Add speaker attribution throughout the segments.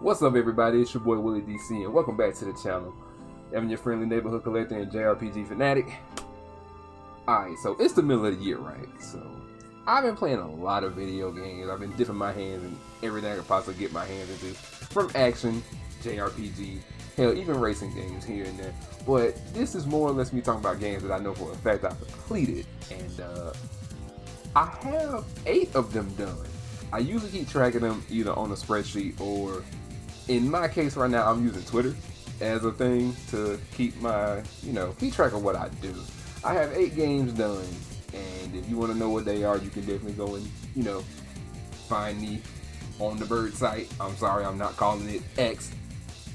Speaker 1: What's up, everybody? It's your boy Willie DC, and welcome back to the channel. I'm your friendly neighborhood collector and JRPG fanatic. Alright, so it's the middle of the year, right? So I've been playing a lot of video games. I've been dipping my hands in everything I could possibly get my hands into, from action, JRPG, hell, even racing games here and there. But this is more or less me talking about games that I know for a fact I've completed, and I have 8 of them done. I usually keep track of them either on a spreadsheet, or in my case right now I'm using Twitter as a thing to keep my, keep track of what I do. I have 8 games done, and if you want to know what they are, you can definitely go and, find me on the Bird site. I'm sorry, I'm not calling it X.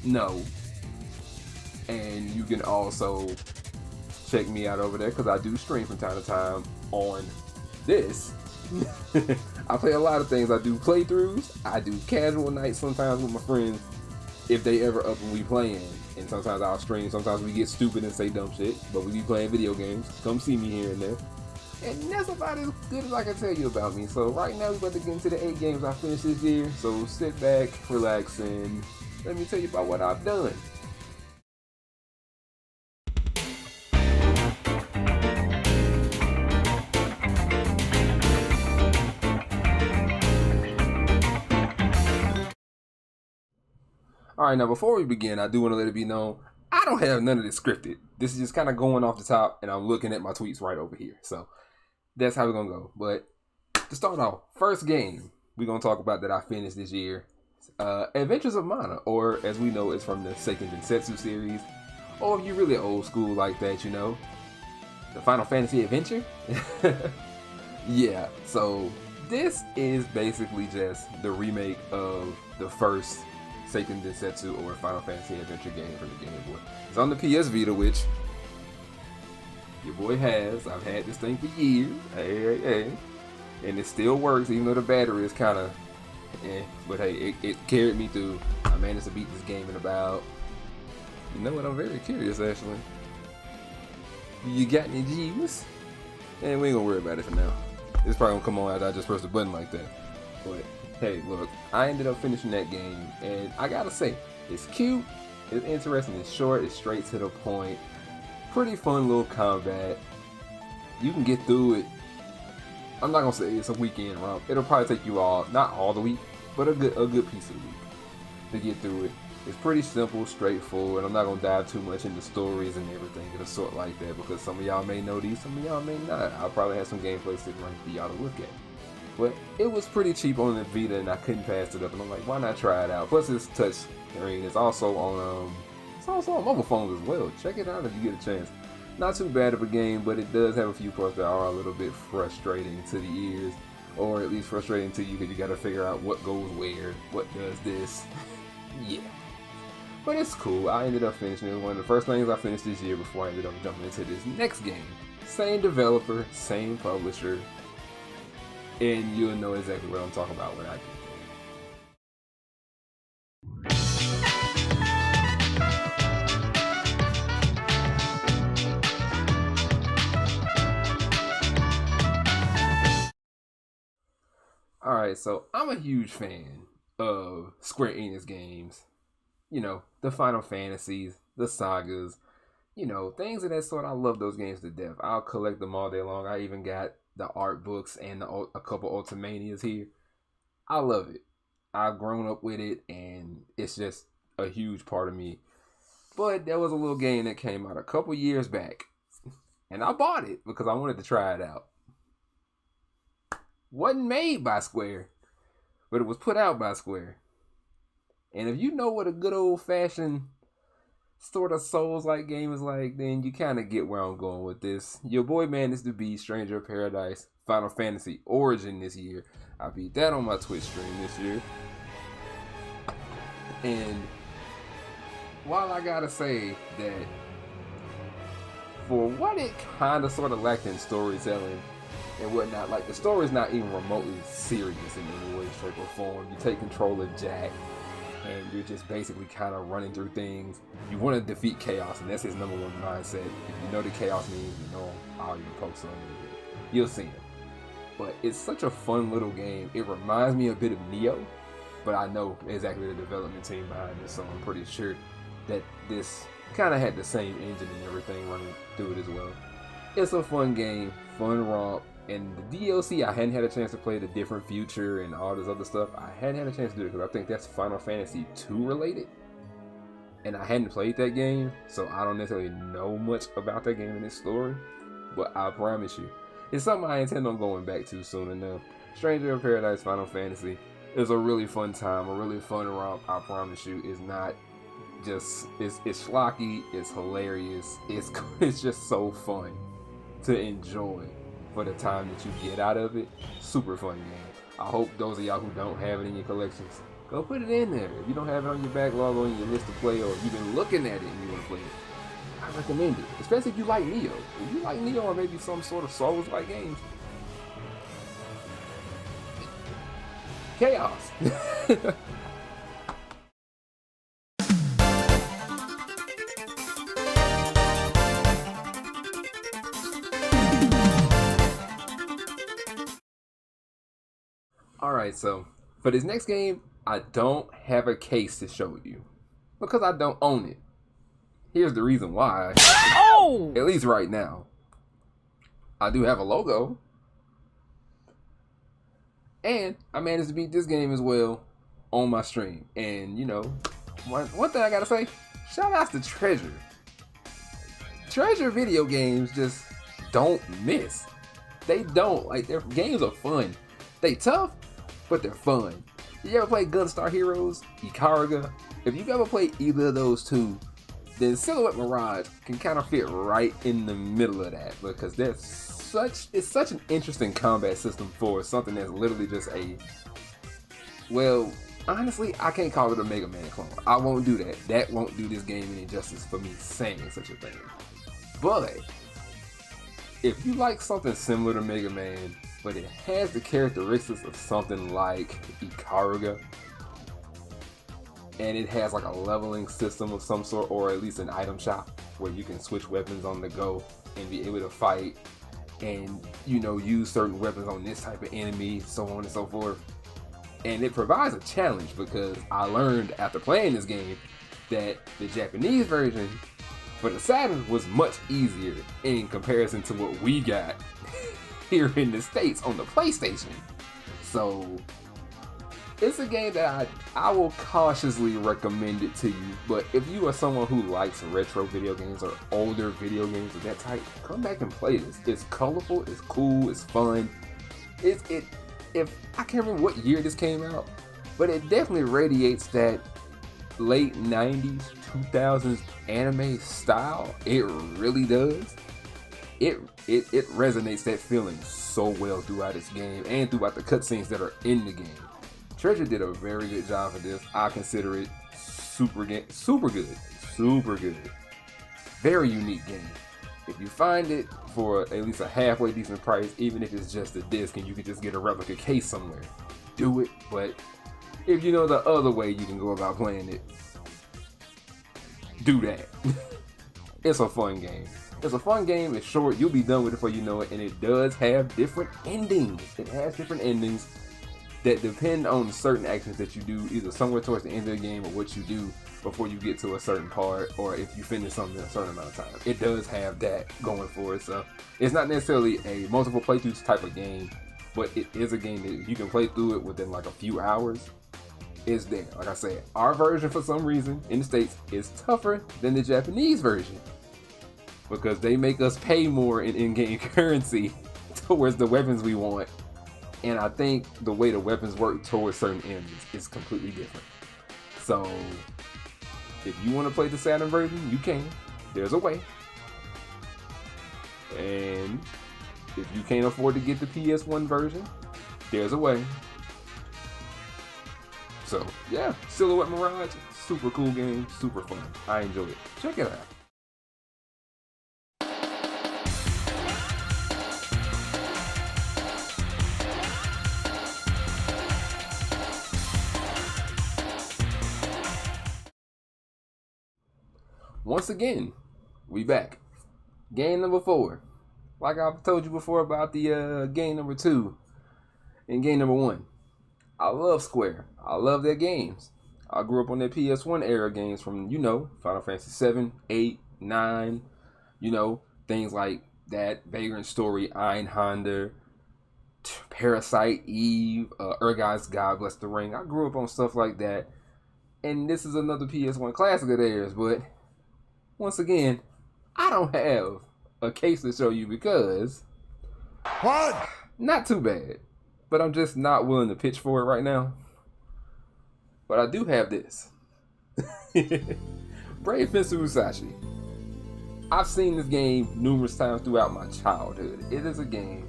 Speaker 1: No. And you can also check me out over there because I do stream from time to time on this. I play a lot of things. I do playthroughs, I do casual nights sometimes with my friends if they ever up and we playing, and sometimes I'll stream. Sometimes we get stupid and say dumb shit, but we be playing video games. Come see me here and there. And that's about as good as I can tell you about me. So right now we're about to get into the 8 games I finished this year. So sit back, relax, and let me tell you about what I've done. Alright, now before we begin, I do want to let it be known, I don't have none of this scripted. This is just kind of going off the top, and I'm looking at my tweets right over here. So that's how we're going to go. But to start off, first game we're going to talk about that I finished this year, Adventures of Mana, or as we know, it's from the Seiken Densetsu series. Or if you're really old school like that, the Final Fantasy Adventure. Yeah, so this is basically just the remake of the first Seiken Densetsu or Final Fantasy Adventure game from the Game Boy. It's on the PS Vita, which your boy has. I've had this thing for years. Hey. And it still works, even though the battery is kind of but hey, it carried me through. I managed to beat this game in about, you know what, I'm very curious actually. You got any G's? And we ain't gonna worry about it for now. It's probably gonna come on after I just press the button like that. But hey, look, I ended up finishing that game, and I gotta say, it's cute, it's interesting, it's short, it's straight to the point, pretty fun little combat. You can get through it. I'm not gonna say it's a weekend romp. It'll probably take you not all the week, but a good piece of the week to get through it. It's pretty simple, straightforward. I'm not gonna dive too much into stories and everything of the sort like that, because some of y'all may know these, some of y'all may not. I'll probably have some gameplay sitting right for y'all to look at. But it was pretty cheap on the Vita, and I couldn't pass it up. And I'm like, why not try it out? Plus, it's touch screen. It's also on mobile phones as well. Check it out if you get a chance. Not too bad of a game, but it does have a few parts that are a little bit frustrating to the ears, or at least frustrating to you because you got to figure out what goes where, what does this. Yeah. But it's cool. I ended up finishing it. It was one of the first things I finished this year before I ended up jumping into this next game. Same developer, same publisher. And you'll know exactly what I'm talking about when I do. Alright, so I'm a huge fan of Square Enix games. The Final Fantasies, the sagas, things of that sort. I love those games to death. I'll collect them all day long. I even got the art books and a couple Ultimanias here. I love it. I've grown up with it, and it's just a huge part of me. But there was a little game that came out a couple years back, and I bought it because I wanted to try it out. Wasn't made by Square, but it was put out by Square. And if you know what a good old-fashioned sort of Souls-like game is like, then you kind of get where I'm going with this. Your boy managed to beat Stranger of Paradise Final Fantasy Origin this year. I beat that on my Twitch stream this year. And while I gotta say that for what it kind of sort of lacked in storytelling and whatnot, like the story's not even remotely serious in any way, shape, or form. You take control of Jack, and you're just basically kind of running through things. You want to defeat Chaos, and that's his number one mindset. If you know the Chaos means, all your posts on it, you'll see it. But it's such a fun little game. It reminds me a bit of Neo, but I know exactly the development team behind this, so I'm pretty sure that this kind of had the same engine and everything running through it as well. It's a fun game, fun romp, and the DLC, I hadn't had a chance to play the different future and all this other stuff. I hadn't had a chance to do it because I think that's Final Fantasy II related, and I hadn't played that game, so I don't necessarily know much about that game and its story, but I promise you, it's something I intend on going back to soon enough. Stranger in Paradise Final Fantasy is a really fun time, a really fun romp, I promise you. It's not just, it's schlocky, it's hilarious, it's just so fun to enjoy for the time that you get out of it. Super fun game. I hope those of y'all who don't have it in your collections, go put it in there. If you don't have it on your backlog on your list to play, or you've been looking at it and you want to play it, I recommend it. Especially if you like Neo. If you like Neo or maybe some sort of Souls-like games, chaos. Alright, so for this next game, I don't have a case to show you because I don't own it. Here's the reason why. Oh! At least right now. I do have a logo. And I managed to beat this game as well on my stream. And you know, one thing I gotta say, shout outs to Treasure. Treasure video games just don't miss. They don't. Like, their games are fun. They tough, but they're fun. You ever play Gunstar Heroes, Ikaruga? If you've ever played either of those two, then Silhouette Mirage can kind of fit right in the middle of that, because it's such an interesting combat system for something that's literally just a, well, honestly, I can't call it a Mega Man clone. I won't do that. That won't do this game any justice for me saying such a thing. But if you like something similar to Mega Man, but it has the characteristics of something like Ikaruga, and it has like a leveling system of some sort, or at least an item shop where you can switch weapons on the go and be able to fight and, you know, use certain weapons on this type of enemy, so on and so forth. And it provides a challenge, because I learned after playing this game that the Japanese version for the Saturn was much easier in comparison to what we got here in the States on the PlayStation. So it's a game that I will cautiously recommend it to you. But if you are someone who likes retro video games or older video games of that type, come back and play this. It's colorful, it's cool, it's fun. If I can't remember what year this came out, but it definitely radiates that late 90s, 2000s anime style. It really does. It resonates that feeling so well throughout its game and throughout the cutscenes that are in the game. Treasure did a very good job for this. I consider it super good. Very unique game. If you find it for at least a halfway decent price, even if it's just a disc and you can just get a replica case somewhere, do it. But if you know the other way you can go about playing it, do that. It's a fun game. It's a fun game. It's short. You'll be done with it before you know it. And it does have different endings. It has different endings that depend on certain actions that you do, either somewhere towards the end of the game or what you do before you get to a certain part, or if you finish something in a certain amount of time. It does have that going for it. So it's not necessarily a multiple playthroughs type of game, but it is a game that you can play through it within like a few hours. It's there. Like I said, our version for some reason in the States is tougher than the Japanese version, because they make us pay more in in-game currency towards the weapons we want. And I think the way the weapons work towards certain enemies is completely different. So if you want to play the Saturn version, you can. There's a way. And if you can't afford to get the PS1 version, there's a way. So yeah, Silhouette Mirage, super cool game, super fun. I enjoy it. Check it out. Once again, we back. Game number 4. Like I've told you before about the game number 2 and game number 1. I love Square. I love their games. I grew up on their PS1 era games from, Final Fantasy 7, 8, 9, things like that, Vagrant Story, Einhander, Parasite, Eve, Ergot's God Bless the Ring. I grew up on stuff like that. And this is another PS1 classic of theirs, but once again, I don't have a case to show you because...
Speaker 2: What?
Speaker 1: Not too bad, but I'm just not willing to pitch for it right now. But I do have this. Brave Fencer Musashi. I've seen this game numerous times throughout my childhood. It is a game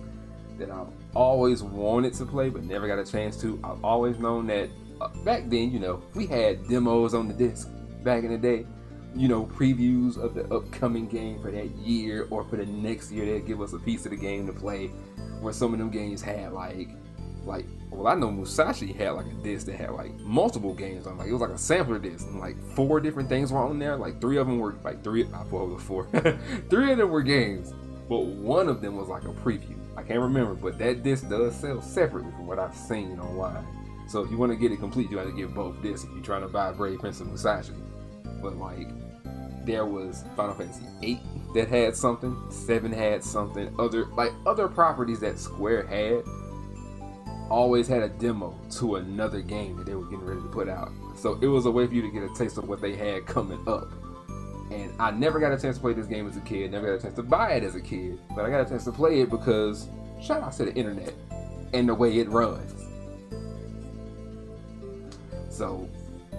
Speaker 1: that I've always wanted to play but never got a chance to. I've always known that back then, we had demos on the disc back in the day. Previews of the upcoming game for that year or for the next year. They'd give us a piece of the game to play, where some of them games had well, I know Musashi had like a disc that had like multiple games on. Like it was like a sampler disc, and like 4 different things were on there. Like 3 of them were like 3 of them were games, but one of them was like a preview. I can't remember, but that disc does sell separately from what I've seen online. So if you want to get it complete, you have to get both discs if you're trying to buy Brave Prince of Musashi. But like, there was Final Fantasy 8 that had something, 7 had something, other properties that Square had always had a demo to another game that they were getting ready to put out. So it was a way for you to get a taste of what they had coming up. And I never got a chance to play this game as a kid, never got a chance to buy it as a kid, but I got a chance to play it because shout out to the internet and the way it runs. So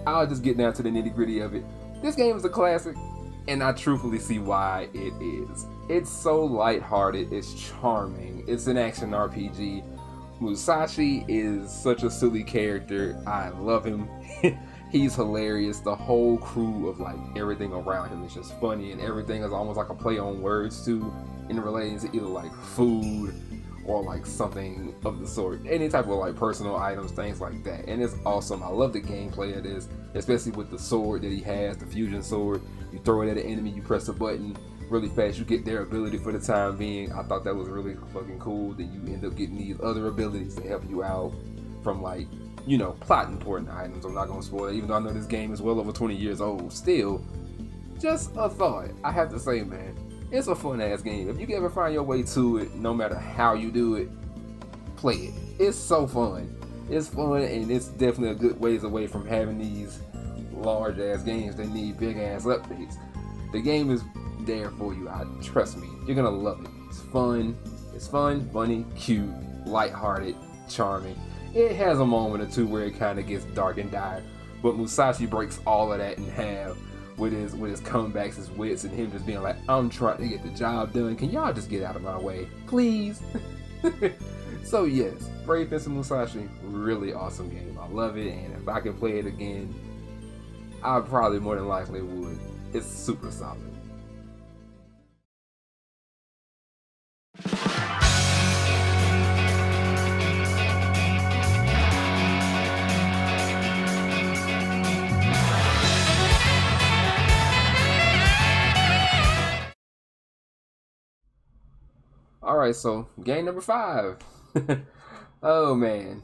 Speaker 1: I'll just get down to the nitty gritty of it. This game is a classic, and I truthfully see why it is. It's so lighthearted, it's charming, it's an action RPG. Musashi is such a silly character. I love him. He's hilarious. The whole crew of like everything around him is just funny, and everything is almost like a play on words too, in relating to either like food or like something of the sort. Any type of like personal items, things like that. And it's awesome. I love the gameplay of this, especially with the sword that he has, the fusion sword. You throw it at an enemy, you press a button really fast, you get their ability for the time being. I thought that was really fucking cool. Then you end up getting these other abilities to help you out from like, plot important items. I'm not gonna spoil it, even though I know this game is well over 20 years old. Still, just a thought. I have to say, man, it's a fun ass game. If you can ever find your way to it, no matter how you do it, play it. It's so fun. It's fun, and it's definitely a good ways away from having these large ass games that need big ass updates. The game is there for you. Trust me, you're gonna love it. It's fun, funny, cute, lighthearted, charming. It has a moment or two where it kind of gets dark and dire, but Musashi breaks all of that in half with his comebacks, his wits, and him just being like, I'm trying to get the job done. Can y'all just get out of my way, please? So yes, Brave Fencer Musashi, really awesome game. I love it, and if I can play it again, I probably more than likely would. It's super solid. Alright, so game number 5. Oh man.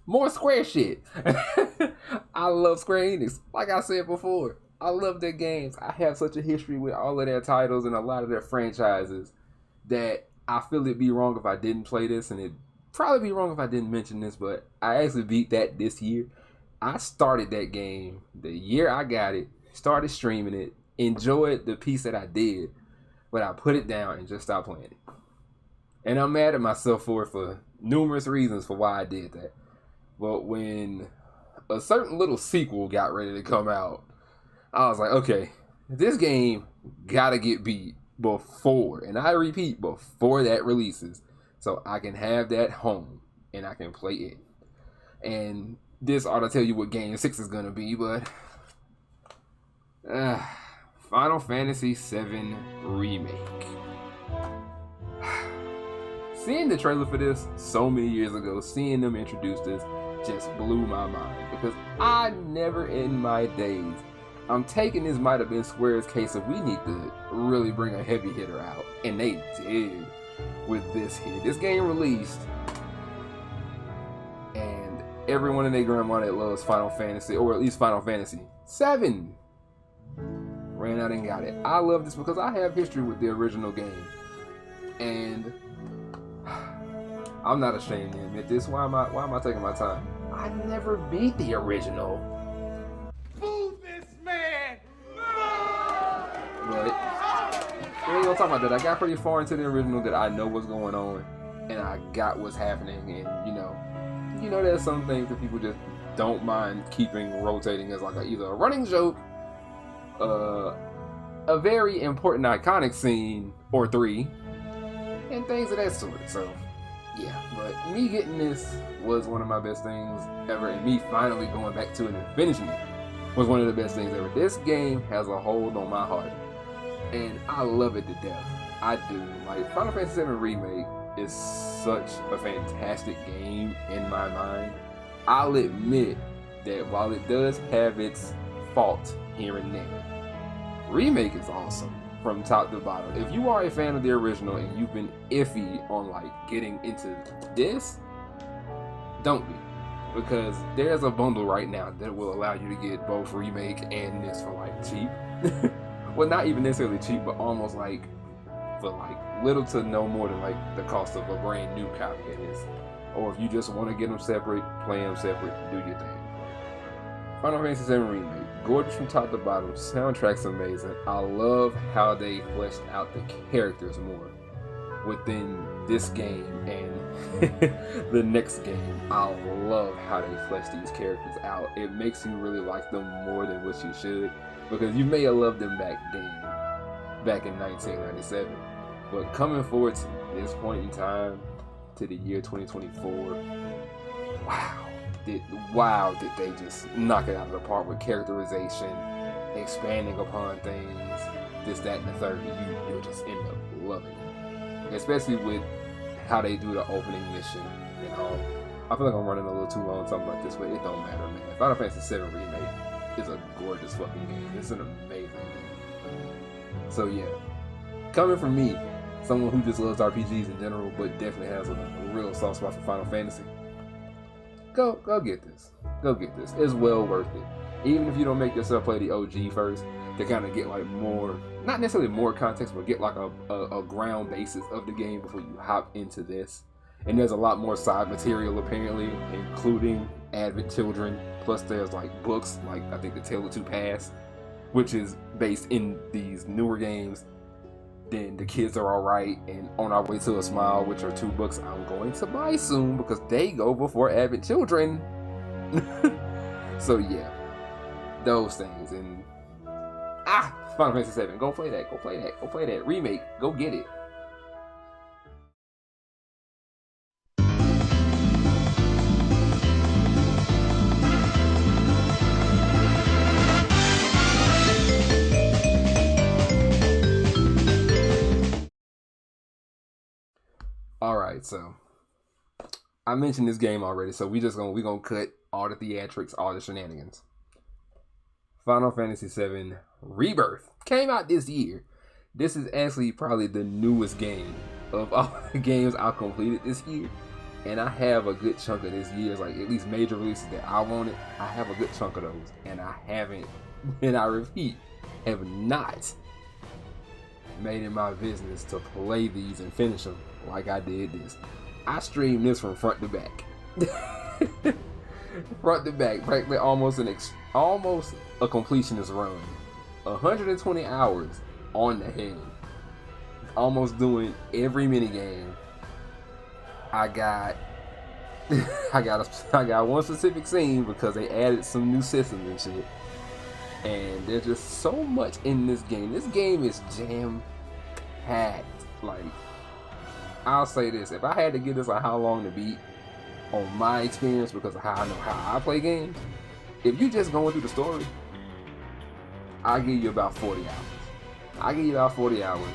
Speaker 1: More Square shit. I love Square Enix. Like I said before, I love their games. I have such a history with all of their titles and a lot of their franchises that I feel it'd be wrong if I didn't play this, and it'd probably be wrong if I didn't mention this, but I actually beat that this year. I started that game the year I got it, started streaming it, enjoyed the piece that I did, but I put it down and just stopped playing it. And I'm mad at myself for numerous reasons for why I did that. But when a certain little sequel got ready to come out, I was like, okay, this game gotta get beat before, and I repeat, before that releases, so I can have that home and I can play it. And this ought to tell you what game 6 is gonna be, but Final Fantasy VII Remake. Seeing the trailer for this so many years ago, seeing them introduce this, just blew my mind, because I never in my days, I'm taking this might have been Square's case of we need to really bring a heavy hitter out, and they did with this here. This game released everyone and their grandma that loves Final Fantasy, or at least Final Fantasy 7, ran out and got it. I love this because I have history with the original game, and I'm not ashamed to admit this. Why am I taking my time? I never beat the original.
Speaker 2: Fool this man!
Speaker 1: But we ain't gonna talk about that. I got pretty far into the original that I know what's going on, and I got what's happening, and you know there's some things that people just don't mind keeping rotating as like either a running joke, a very important iconic scene or three, and things of that sort. So yeah, but me getting this was one of my best things ever, and me finally going back to it and finishing it was one of the best things ever. This game has a hold on my heart, and I love it to death. I do. Like, Final Fantasy VII Remake is such a fantastic game in my mind. I'll admit that while it does have its faults here and there, Remake is awesome from top to bottom. If you are a fan of the original and you've been iffy on like getting into this, don't be, because there's a bundle right now that will allow you to get both Remake and this for like cheap. Well, not even necessarily cheap, but almost like for like little to no more than like the cost of a brand new copy of this. Or if you just want to get them separate, play them separate, do your thing. Final Fantasy VII Remake, gorgeous from top to bottom, soundtrack's amazing. I love how they fleshed out the characters more within this game and the next game. I love how they flesh these characters out. It makes you really like them more than what you should, because you may have loved them back then, back in 1997, but coming forward to this point in time, to the year 2024, did they just knock it out of the park with characterization, expanding upon things, this, that, and the third. You'll just end up loving it, especially with how they do the opening mission and all. I feel like I'm running a little too long talking about this, but it don't matter, man. Final Fantasy VII Remake is a gorgeous fucking game. It's an amazing game. So yeah, coming from me, someone who just loves RPGs in general, but definitely has a real soft spot for Final Fantasy, go get this. Go get this. It's well worth it. Even if you don't make yourself play the OG first, to kind of get like more, not necessarily more context, but get like a ground basis of the game before you hop into this. And there's a lot more side material apparently, including Advent Children. Plus there's like books, like I think The Tale of Two Paths, which is based in these newer games. Then The Kids Are Alright and On Our Way to a Smile, which are two books I'm going to buy soon because they go before Advent Children. So yeah, those things. And Final Fantasy VII, go play that Remake, go get it. Alright, so I mentioned this game already, so we gonna cut all the theatrics, all the shenanigans. Final Fantasy VII Rebirth came out this year. This is actually probably the newest game of all the games I completed this year, and I have a good chunk of this year's, like at least major releases that I wanted. I have a good chunk of those, and I haven't, and I repeat, have not made it my business to play these and finish them like I did this. I streamed this from front to back. Front to back, practically almost a completionist run. 120 hours on the head. Almost doing every minigame. I got one specific scene because they added some new systems and shit. And there's just so much in this game. This game is jam-packed. Like, I'll say this, if I had to give this like how long to beat on my experience because of how I know how I play games, if you just going through the story, I'll give you about 40 hours.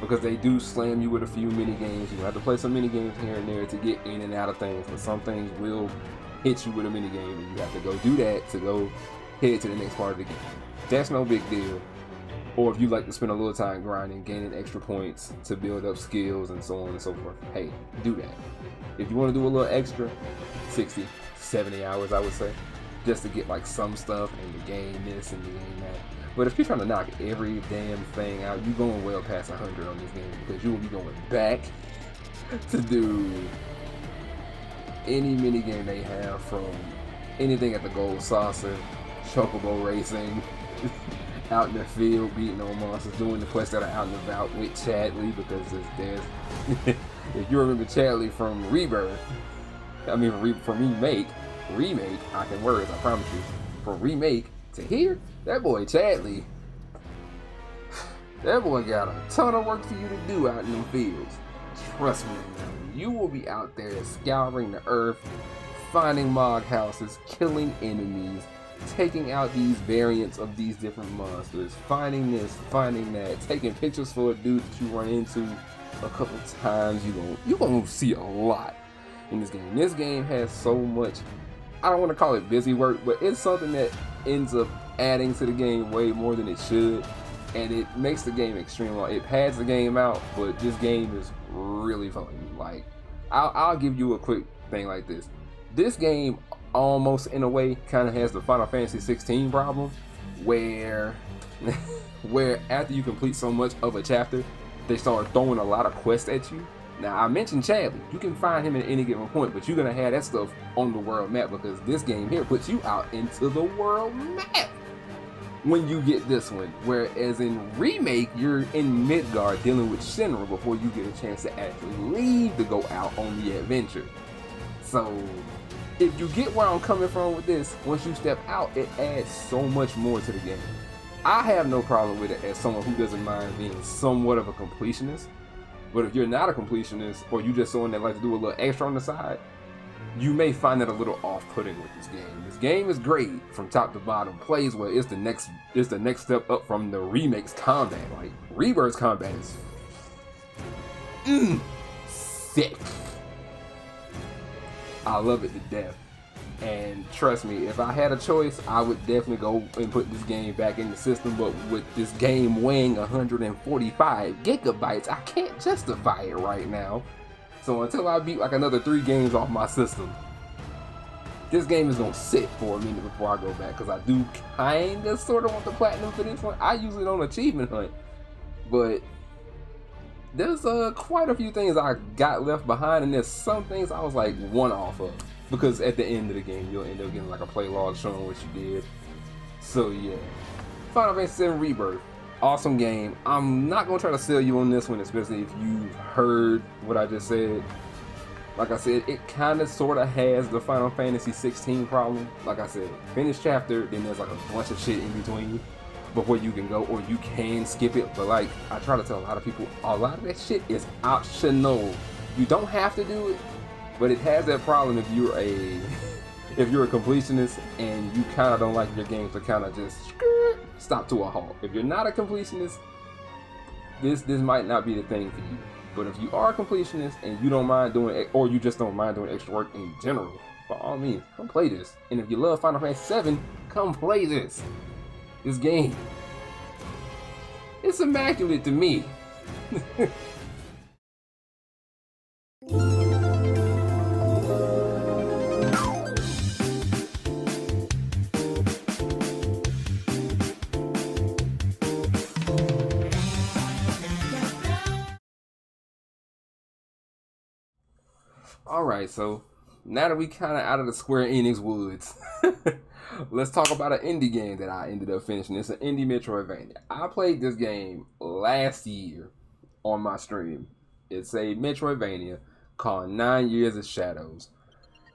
Speaker 1: Because they do slam you with a few mini games. You have to play some mini games here and there to get in and out of things, but some things will hit you with a mini game and you have to go do that to go head to the next part of the game. That's no big deal. Or if you like to spend a little time grinding, gaining extra points to build up skills and so on and so forth, hey, do that. If you want to do a little extra, 60, 70 hours, I would say, just to get like some stuff and the game this and the game that. But if you're trying to knock every damn thing out, you're going well past 100 on this game, because you will be going back to do any mini game they have, from anything at the Gold Saucer, Chocobo Racing, out in the field beating on monsters, doing the quests that are out and about with Chadley, because there's if you remember Chadley from Rebirth, from Remake, I can words, I promise you. From Remake to here, that boy Chadley, that boy got a ton of work for you to do out in them fields. Trust me, man. You will be out there scouring the earth, finding mod houses, killing enemies, taking out these variants of these different monsters, finding this, finding that, taking pictures for a dude that you run into a couple times. You're gonna see a lot in this game. This game has so much, I don't want to call it busy work, but it's something that ends up adding to the game way more than it should, and it makes the game extremely long. It pads the game out, but this game is really fun. Like, I'll give you a quick thing like this. This game almost in a way kind of has the Final Fantasy 16 problem, where after you complete so much of a chapter, they start throwing a lot of quests at you. Now, I mentioned Chadley. You can find him at any given point, but you're gonna have that stuff on the world map, because this game here puts you out into the world map when you get this one. Whereas in Remake, you're in Midgard dealing with Shinra before you get a chance to actually leave to go out on the adventure. So if you get where I'm coming from with this, once you step out, it adds so much more to the game. I have no problem with it as someone who doesn't mind being somewhat of a completionist. But if you're not a completionist, or you just someone that likes to do a little extra on the side, you may find it a little off-putting with this game. This game is great from top to bottom, plays well. It's the next step up from the Remake's combat. Like, Rebirth's combat is sick. I love it to death. And trust me, if I had a choice, I would definitely go and put this game back in the system. But with this game weighing 145 gigabytes, I can't justify it right now. So until I beat like another 3 games off my system, this game is gonna sit for a minute before I go back, because I do kinda sorta want the platinum for this one. I usually don't achievement hunt, but there's quite a few things I got left behind, and there's some things I was like one off of, because at the end of the game you'll end up getting like a play log showing what you did. So yeah, Final Fantasy VII Rebirth, awesome game. I'm not gonna try to sell you on this one, especially if you've heard what I just said. Like I said, it kind of sort of has the Final Fantasy 16 problem. Like I said, finish chapter, then there's like a bunch of shit in between before you can go, or you can skip it. But like I try to tell a lot of people, a lot of that shit is optional. You don't have to do it, but it has that problem if you're a completionist and you kind of don't like your game to kind of just stop to a halt. If you're not a completionist, this might not be the thing for you. But if you are a completionist and you don't mind doing it, or you just don't mind doing extra work in general, by all means, come play this. And if you love Final Fantasy VII, come play this. This game, it's immaculate to me. Alright, so now that we kind of out of the Square Enix woods, let's talk about an indie game that I ended up finishing. It's an indie Metroidvania. I played this game last year on my stream. It's a Metroidvania called 9 Years of Shadows.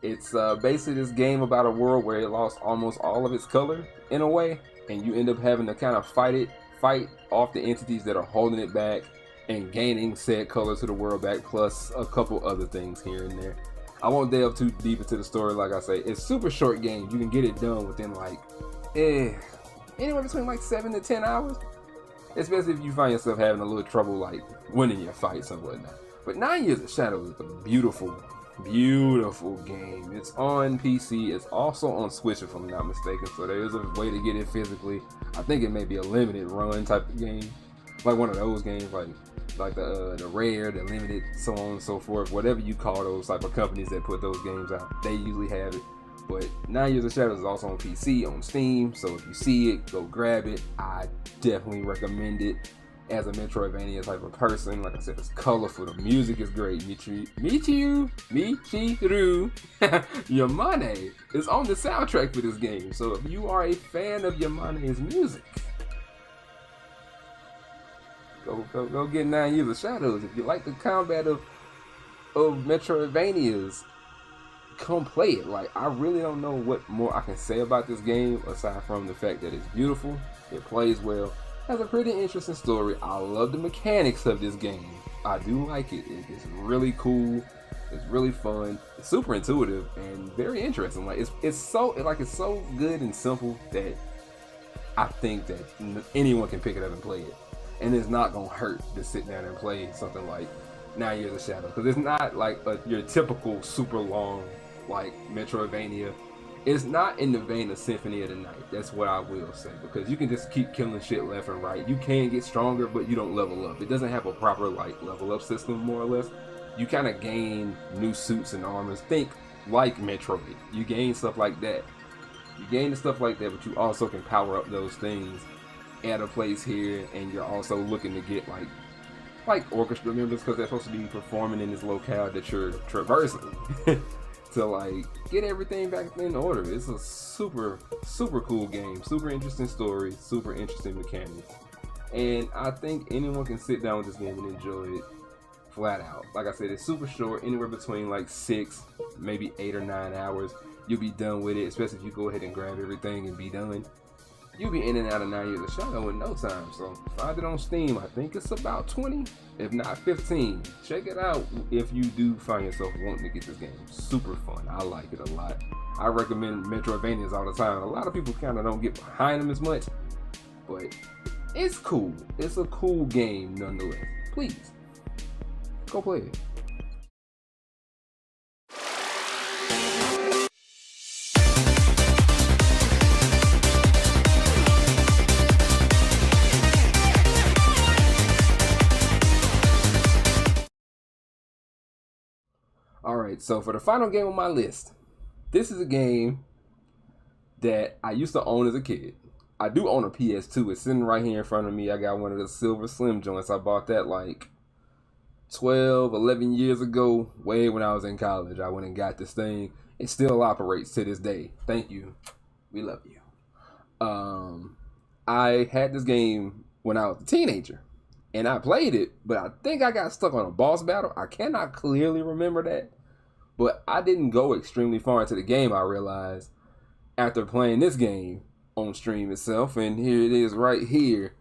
Speaker 1: It's basically this game about a world where it lost almost all of its color in a way, and you end up having to kind of fight off the entities that are holding it back, and gaining said color to the world back, plus a couple other things here and there. I won't delve too deep into the story. Like I say, it's super short game. You can get it done within like anywhere between like 7 to 10 hours, especially if you find yourself having a little trouble like winning your fights and whatnot. But 9 Years of Shadows is a beautiful game. It's on PC. It's also on Switch if I'm not mistaken, so there is a way to get it physically. I think it may be a limited run type of game, like one of those games like the Rare, the Limited, so on and so forth, whatever you call those type of companies that put those games out, they usually have it. But 9 Years of Shadows is also on PC, on Steam, so if you see it, go grab it. I definitely recommend it as a Metroidvania type of person. Like I said, it's colorful, the music is great. Michiru Yamane is on the soundtrack for this game. So if you are a fan of Yamane's music, go get 9 Years of Shadows. If you like the combat of Metroidvanias, come play it. Like, I really don't know what more I can say about this game aside from the fact that it's beautiful, it plays well, has a pretty interesting story. I love the mechanics of this game. I do like it. It's really cool. It's really fun. It's super intuitive and very interesting. Like it's so good and simple that I think that anyone can pick it up and play it, and it's not gonna hurt to sit down and play something like 9 Years of Shadows, because it's not like your typical super long like Metroidvania. It's not in the vein of Symphony of the Night. That's what I will say, because you can just keep killing shit left and right. You can get stronger, but you don't level up. It doesn't have a proper like level up system, more or less. You kind of gain new suits and armors. Think like Metroid. You gain stuff like that. You gain the stuff like that, but you also can power up those things at a place here, and you're also looking to get like orchestra members, because they're supposed to be performing in this locale that you're traversing to like get everything back in order. It's a super cool game, super interesting story, super interesting mechanics, and I think anyone can sit down with this game and enjoy it flat out. Like I said, it's super short, anywhere between like 6, maybe 8 or 9 hours. You'll be done with it, especially if you go ahead and grab everything and be done. You'll be in and out of 9 Years of Shadow in no time. So find it on Steam. I think it's about 20, if not 15. Check it out if you do find yourself wanting to get this game. Super fun. I like it a lot. I recommend Metroidvanias all the time. A lot of people kind of don't get behind them as much, but it's cool. It's a cool game nonetheless. Please, go play it. Alright, so for the final game on my list, this is a game that I used to own as a kid. I do own a PS2. It's sitting right here in front of me. I got one of the silver slim joints. I bought that like 12, 11 years ago, way when I was in college. I went and got this thing. It still operates to this day. Thank you. We love you. I had this game when I was a teenager, and I played it, but I think I got stuck on a boss battle. I cannot clearly remember that, but I didn't go extremely far into the game, I realized, after playing this game on stream itself. And here it is right here.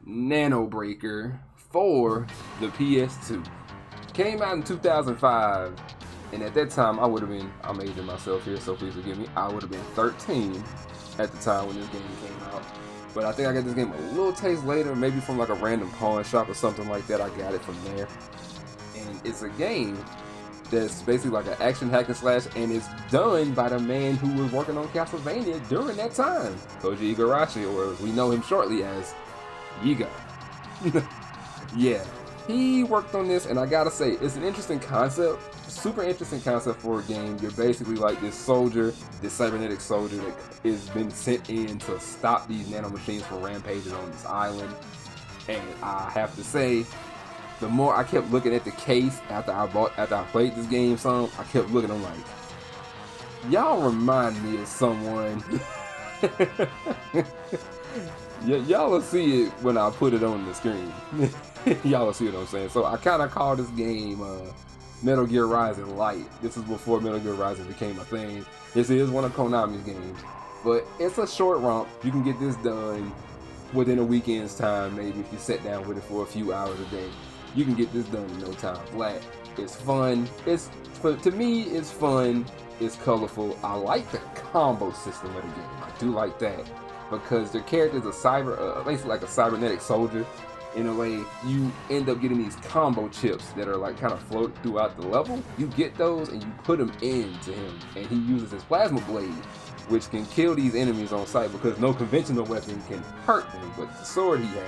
Speaker 1: Nano Breaker for the PS2. Came out in 2005, and at that time I would have been, I'm aging myself here, so please forgive me, I would have been 13 at the time when this game came out. But I think I got this game a little taste later, maybe from like a random pawn shop or something like that. I got it from there. And it's a game that's basically like an action hack and slash, and it's done by the man who was working on Castlevania during that time, Koji Igarashi, or as we know him shortly as Yiga. Yeah, he worked on this, and I gotta say, it's an interesting concept, super interesting concept for a game. You're basically like this soldier, this cybernetic soldier that has been sent in to stop these nanomachines from rampaging on this island. And I have to say, the more I kept looking at the case after I played this game some, I kept looking, I'm like, y'all remind me of someone. Y'all will see it when I put it on the screen. Y'all will see what I'm saying. So I kind of call this game Metal Gear Rising Light. This is before Metal Gear Rising became a thing. This is one of Konami's games, but it's a short romp. You can get this done within a weekend's time, maybe if you sit down with it for a few hours a day. You can get this done in no time flat. It's fun. To me, it's fun. It's colorful. I like the combo system of the game. I do like that, because their character is basically like a cybernetic soldier. In a way, you end up getting these combo chips that are like kind of float throughout the level. You get those and you put them into him, and he uses his plasma blade, which can kill these enemies on sight, because no conventional weapon can hurt them, but the sword he has.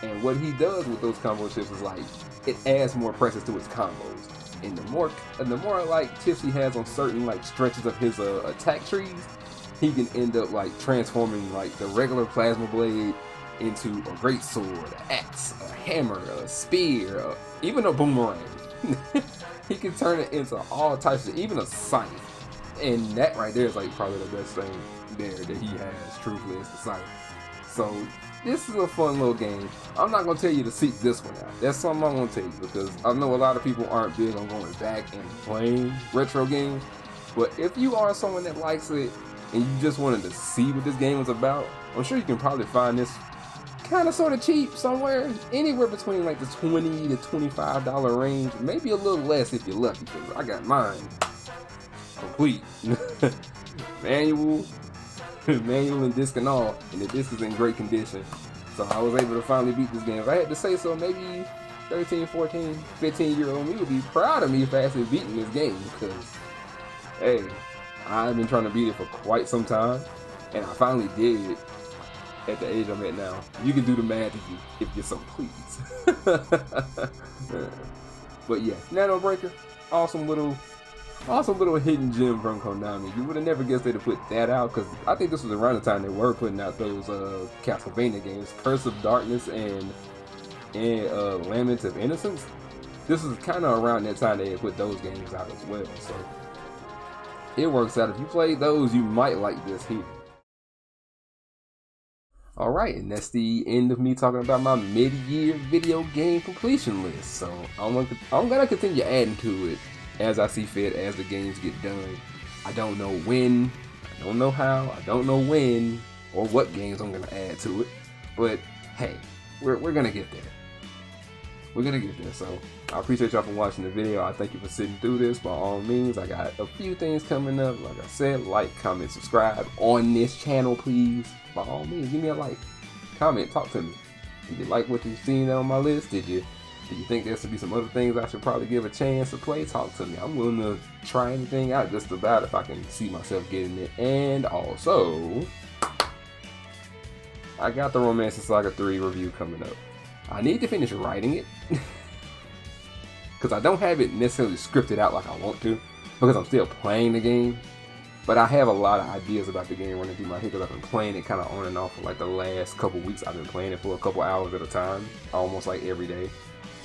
Speaker 1: And what he does with those combo chips is like, it adds more pressure to his combos. and the more like tips he has on certain like stretches of his attack trees, he can end up like transforming like the regular plasma blade into a great sword, an axe, a hammer, a spear, even a boomerang. He can turn it into all types of, even a scythe. And that right there is like probably the best thing there that he has, truthfully, is the scythe. So this is a fun little game. I'm not going to tell you to seek this one out. That's something I'm going to tell you, because I know a lot of people aren't big on going back and playing retro games. But if you are someone that likes it and you just wanted to see what this game is about, I'm sure you can probably find this kind of sort of cheap somewhere, anywhere between like the $20 to $25 range, maybe a little less if you're lucky, because I got mine complete. manual and disc and all, and the disc is in great condition, so I was able to finally beat this game. If I had to say so, maybe 13, 14, 15 year old me would be proud of me for actually beating this game, because hey, I've been trying to beat it for quite some time, and I finally did at the age I'm at now. You can do the math if you're so pleased. But yeah, Nano Breaker, awesome little hidden gem from Konami. You would have never guessed they'd have put that out, because I think this was around the time they were putting out those Castlevania games, Curse of Darkness and Lament of Innocence. This is kind of around that time they had put those games out as well, so it works out. If you play those, you might like this here. Alright, and that's the end of me talking about my mid-year video game completion list. So I'm gonna continue adding to it as I see fit, as the games get done. I don't know when, I don't know how, I don't know when, or what games I'm gonna add to it. But hey, we're gonna get there. We're gonna get there. So I appreciate y'all for watching the video. I thank you for sitting through this. By all means, I got a few things coming up. Like I said, like, comment, subscribe on this channel, please. By all means, give me a like, comment, talk to me. Did you like what you've seen on my list? Did you think there should be some other things I should probably give a chance to play? Talk to me. I'm willing to try anything out, just about, if I can see myself getting it. And also, I got the Romance Saga 3 review coming up. I need to finish writing it, because I don't have it necessarily scripted out like I want to, because I'm still playing the game. But I have a lot of ideas about the game running through my head, because I've been playing it kind of on and off for like the last couple weeks. I've been playing it for a couple hours at a time, almost like every day.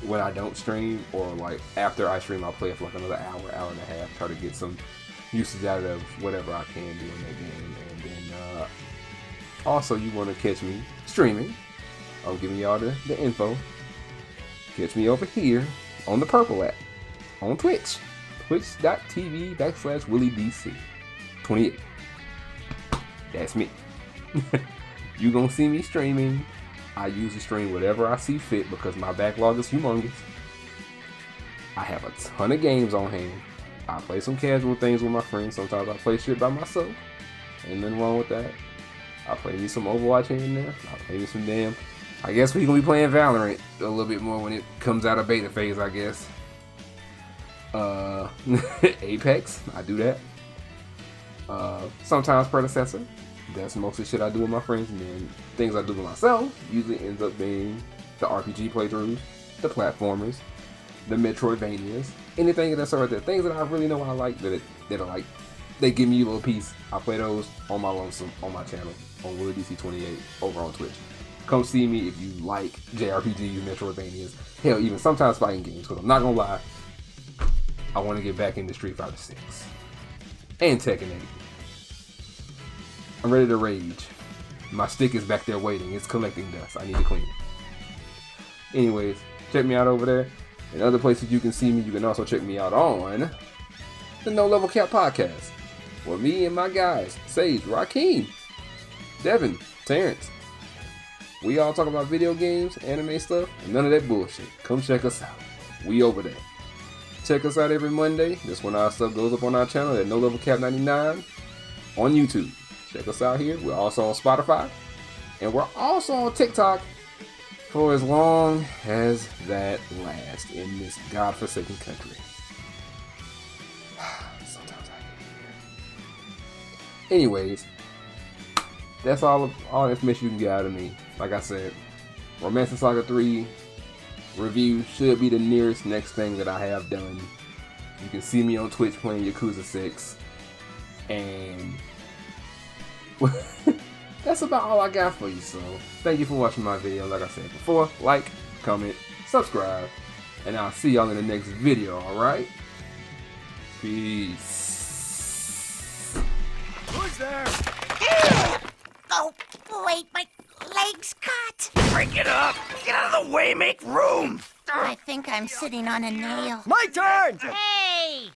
Speaker 1: When I don't stream, or like after I stream, I'll play it for like another hour, hour and a half, try to get some usage out of whatever I can do in that game. And then also, you want to catch me streaming, I'm giving y'all the info. Catch me over here on the Purple app, on Twitch, twitch.tv/WillieDC28. That's me. You gonna see me streaming. I usually stream whatever I see fit, because my backlog is humongous. I have a ton of games on hand. I play some casual things with my friends. Sometimes I play shit by myself. Ain't nothing wrong with that. I play me some Overwatch here and there. I play me some damn... I guess we gonna be playing Valorant a little bit more when it comes out of beta phase, I guess. Apex, I do that. Sometimes Predecessor. That's mostly shit I do with my friends, and then things I do with myself usually ends up being the RPG playthroughs, the platformers, the Metroidvanias, anything of that sort. There, things that I really know I like, that are like, they give me a little piece. I play those on my lonesome on my channel on WillieDC28 over on Twitch. Come see me if you like JRPGs, Metroidvanias, hell, even sometimes fighting games. Because I'm not gonna lie, I want to get back into Street Fighter 6 and Tekken 8. I'm ready to rage. My stick is back there waiting. It's collecting dust. I need to clean it. Anyways, check me out over there. In other places you can see me, you can also check me out on the No Level Cap Podcast, where me and my guys, Sage, Rakeem, Devin, Terrence, we all talk about video games, anime stuff, and none of that bullshit. Come check us out. We over there. Check us out every Monday. That's when our stuff goes up on our channel at No Level Cap 99 on YouTube. Check us out here. We're also on Spotify. And we're also on TikTok for as long as that lasts in this godforsaken country. Sometimes I get here. Anyways, that's all the information you can get out of me. Like I said, Romance Saga 3 review should be the nearest next thing that I have done You can see me on Twitch playing Yakuza 6. And that's about all I got for you. So thank you for watching my video. Like I said before, like, comment, subscribe, and I'll see y'all in the next video, alright? Peace.
Speaker 2: Who's there?
Speaker 3: Oh, wait, my leg's cut.
Speaker 2: Break it up! Get out of the way, make room!
Speaker 3: I think I'm sitting on a nail.
Speaker 2: My turn!
Speaker 3: Hey!